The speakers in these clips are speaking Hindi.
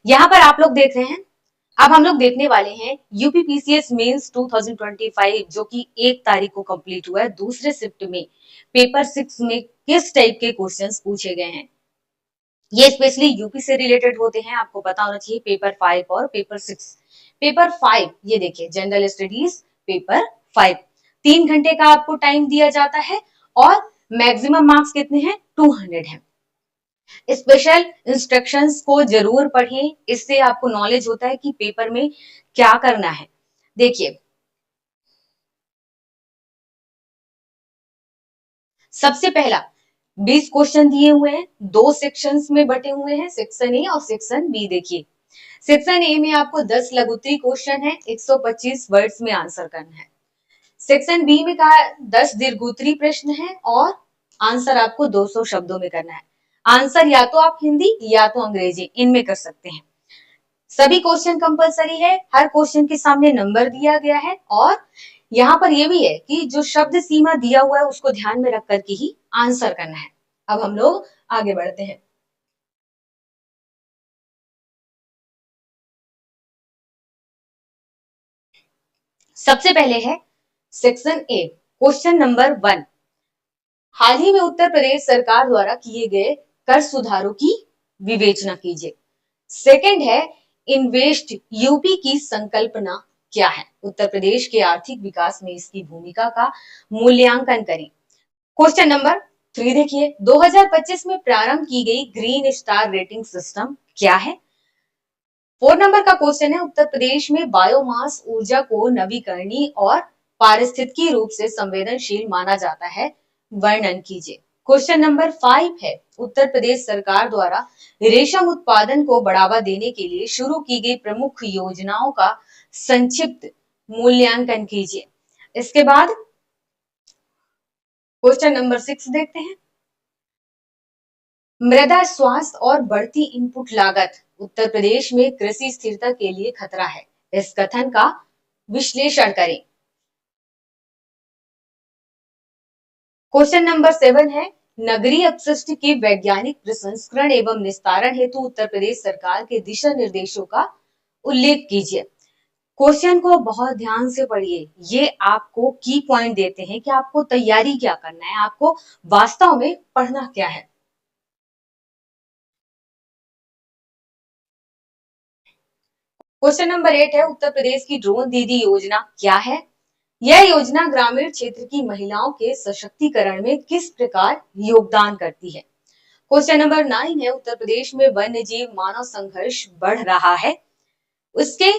यहाँ पर आप लोग देख रहे हैं, अब हम लोग देखने वाले हैं यूपीपीसीएस मेंस 2025 जो कि 1 तारीख को कंप्लीट हुआ है। दूसरे शिफ्ट में पेपर 6 में किस टाइप के क्वेश्चंस पूछे गए हैं, ये स्पेशली यूपी से रिलेटेड होते हैं। आपको पता होना चाहिए पेपर 5 और पेपर 6। पेपर 5 ये देखिए जनरल स्टडीज पेपर 5, 3 घंटे का आपको टाइम दिया जाता है और मैक्सिमम मार्क्स कितने हैं, 200 हैं। स्पेशल इंस्ट्रक्शंस को जरूर पढ़ें, इससे आपको नॉलेज होता है कि पेपर में क्या करना है। देखिए सबसे पहला 20 क्वेश्चन दिए हुए हैं, 2 सेक्शंस में बटे हुए हैं, सेक्शन ए और सेक्शन बी। देखिए सेक्शन ए में आपको 10 लघुत्तरी क्वेश्चन है, 125 वर्ड्स में आंसर करना है। सेक्शन बी में कहा 10 दीर्घोत्तरी प्रश्न है और आंसर आपको 200 शब्दों में करना है। आंसर या तो आप हिंदी या तो अंग्रेजी इनमें कर सकते हैं। सभी क्वेश्चन कंपलसरी है, हर क्वेश्चन के सामने नंबर दिया गया है और यहाँ पर यह भी है कि जो शब्द सीमा दिया हुआ है उसको ध्यान में रख करके ही आंसर करना है। अब हम लोग आगे बढ़ते हैं। सबसे पहले है सेक्शन ए, क्वेश्चन नंबर 1। हाल ही में उत्तर प्रदेश सरकार द्वारा किए गए कर सुधारों की विवेचना कीजिए। सेकंड है इन्वेस्ट यूपी की संकल्पना क्या है, उत्तर प्रदेश के आर्थिक विकास में इसकी भूमिका का मूल्यांकन करें। क्वेश्चन नंबर 3 देखिए 2025 में प्रारंभ की गई ग्रीन स्टार रेटिंग सिस्टम क्या है। 4 नंबर का क्वेश्चन है उत्तर प्रदेश में बायोमास ऊर्जा को नवीकरणीय और पारिस्थितिकी रूप से संवेदनशील माना जाता है, वर्णन कीजिए। क्वेश्चन नंबर 5 है उत्तर प्रदेश सरकार द्वारा रेशम उत्पादन को बढ़ावा देने के लिए शुरू की गई प्रमुख योजनाओं का संक्षिप्त मूल्यांकन कीजिए। इसके बाद क्वेश्चन नंबर 6 देखते हैं, मृदा स्वास्थ्य और बढ़ती इनपुट लागत उत्तर प्रदेश में कृषि स्थिरता के लिए खतरा है, इस कथन का विश्लेषण करें। क्वेश्चन नंबर 7 है नगरीय अपशिष्ट के वैज्ञानिक प्रसंस्करण एवं निस्तारण हेतु उत्तर प्रदेश सरकार के दिशा निर्देशों का उल्लेख कीजिए। क्वेश्चन को बहुत ध्यान से पढ़िए, ये आपको की पॉइंट देते हैं कि आपको तैयारी क्या करना है, आपको वास्तव में पढ़ना क्या है। क्वेश्चन नंबर 8 है उत्तर प्रदेश की ड्रोन दीदी योजना क्या है। यह योजना ग्रामीण क्षेत्र की महिलाओं के सशक्तिकरण में किस प्रकार योगदान करती है। क्वेश्चन नंबर 9 है उत्तर प्रदेश में वन्य जीव मानव संघर्ष बढ़ रहा है, उसके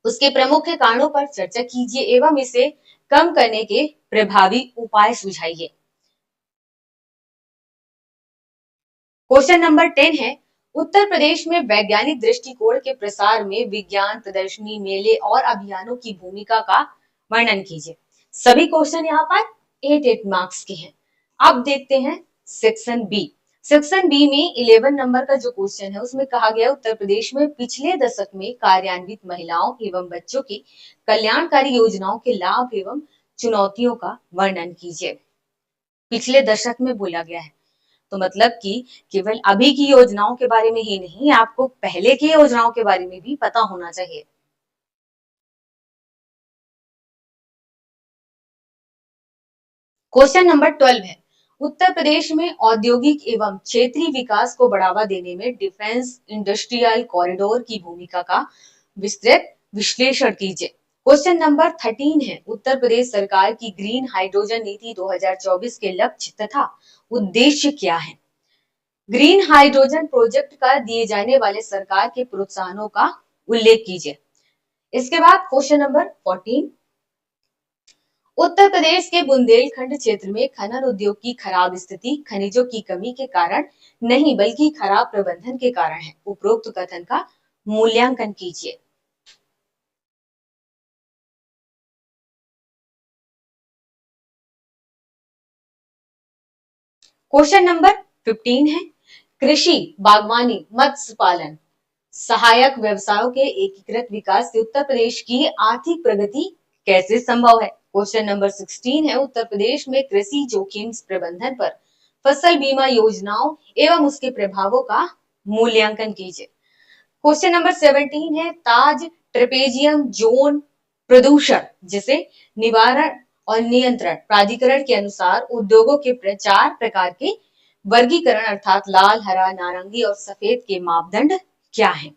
उसके प्रमुख कारणों पर चर्चा कीजिए एवं इसे कम करने के प्रभावी उपाय सुझाइए। क्वेश्चन नंबर 10 है उत्तर प्रदेश में वैज्ञानिक दृष्टिकोण के प्रसार में विज्ञान प्रदर्शनी मेले और अभियानों की भूमिका का वर्णन कीजिए। सभी क्वेश्चन यहाँ पर 8 मार्क्स के हैं। अब देखते हैं सेक्शन बी। सेक्शन बी में 11 नंबर का जो क्वेश्चन है उसमें कहा गया उत्तर प्रदेश में पिछले दशक में कार्यान्वित महिलाओं एवं बच्चों की कल्याणकारी योजनाओं के लाभ एवं चुनौतियों का वर्णन कीजिए। पिछले दशक में बोला गया है तो मतलब कि केवल अभी की योजनाओं के बारे में ही नहीं, आपको पहले की योजनाओं के बारे में भी पता होना चाहिए। क्वेश्चन नंबर 12 है उत्तर प्रदेश में औद्योगिक एवं क्षेत्रीय विकास को बढ़ावा देने में डिफेंस इंडस्ट्रियल कॉरिडोर की भूमिका का विस्तृत विश्लेषण कीजिए। क्वेश्चन नंबर 13 है उत्तर प्रदेश सरकार की ग्रीन हाइड्रोजन नीति 2024 के लक्ष्य तथा उद्देश्य क्या है। ग्रीन हाइड्रोजन प्रोजेक्ट का दिए जाने वाले सरकार के प्रोत्साहनों का उल्लेख कीजिए। इसके बाद क्वेश्चन नंबर 14 उत्तर प्रदेश के बुंदेलखंड क्षेत्र में खनन उद्योग की खराब स्थिति खनिजों की कमी के कारण नहीं बल्कि खराब प्रबंधन के कारण है, उपरोक्त कथन का मूल्यांकन कीजिए। क्वेश्चन नंबर 15 है कृषि बागवानी मत्स्य पालन सहायक व्यवसायों के एकीकृत विकास से उत्तर प्रदेश की आर्थिक प्रगति कैसे संभव है। क्वेश्चन नंबर 16 है उत्तर प्रदेश में कृषि जोखिम प्रबंधन पर फसल बीमा योजनाओं एवं उसके प्रभावों का मूल्यांकन कीजिए। क्वेश्चन नंबर 17 है ताज ट्रेपेजियम जोन प्रदूषण जिसे निवारण और नियंत्रण प्राधिकरण के अनुसार उद्योगों के 4 प्रकार के वर्गीकरण अर्थात लाल, हरा, नारंगी और सफेद के मापदंड क्या हैं?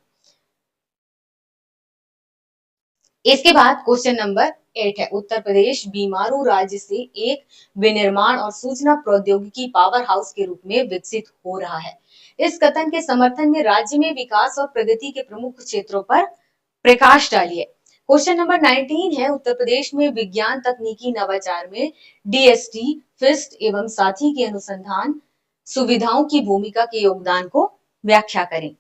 इसके बाद क्वेश्चन नंबर 8 है उत्तर प्रदेश बीमारू राज्य से एक विनिर्माण और सूचना प्रौद्योगिकी पावर हाउस के रूप में विकसित हो रहा है। इस कथन के समर्थन में राज्य में विकास और प्रगति के प्रमुख क्षेत्रों पर प्रकाश डालिए। क्वेश्चन नंबर 19 है उत्तर प्रदेश में विज्ञान तकनीकी नवाचार में डीएसटी, फिस्ट एवं साथी की अनुसंधान सुविधाओं की भूमिका के योगदान को व्याख्या करें।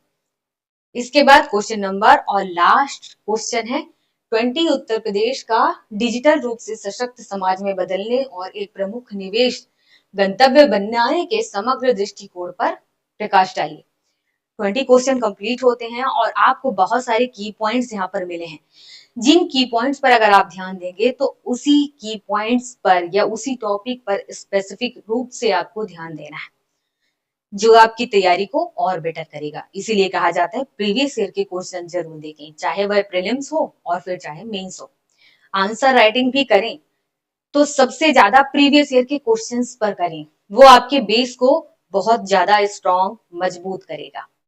इसके बाद क्वेश्चन नंबर और लास्ट क्वेश्चन है 20 उत्तर प्रदेश का डिजिटल रूप से सशक्त समाज में बदलने और एक प्रमुख निवेश गंतव्य बनाने के समग्र दृष्टिकोण पर प्रकाश डालिए। 20 क्वेश्चन कंप्लीट होते हैं और आपको बहुत सारे की पॉइंट्स यहाँ पर मिले हैं। जिन की पॉइंट्स पर अगर आप ध्यान देंगे तो उसी की पॉइंट्स पर या उसी टॉपिक पर स्पेसिफिक रूप से आपको ध्यान देना है जो आपकी तैयारी को और बेटर करेगा। इसीलिए कहा जाता है प्रीवियस ईयर के क्वेश्चन जरूर देखें, चाहे वह प्रीलिम्स हो और फिर चाहे मेंस हो। आंसर राइटिंग भी करें तो सबसे ज्यादा प्रीवियस ईयर के क्वेश्चंस पर करें, वो आपके बेस को बहुत ज्यादा स्ट्रॉन्ग मजबूत करेगा।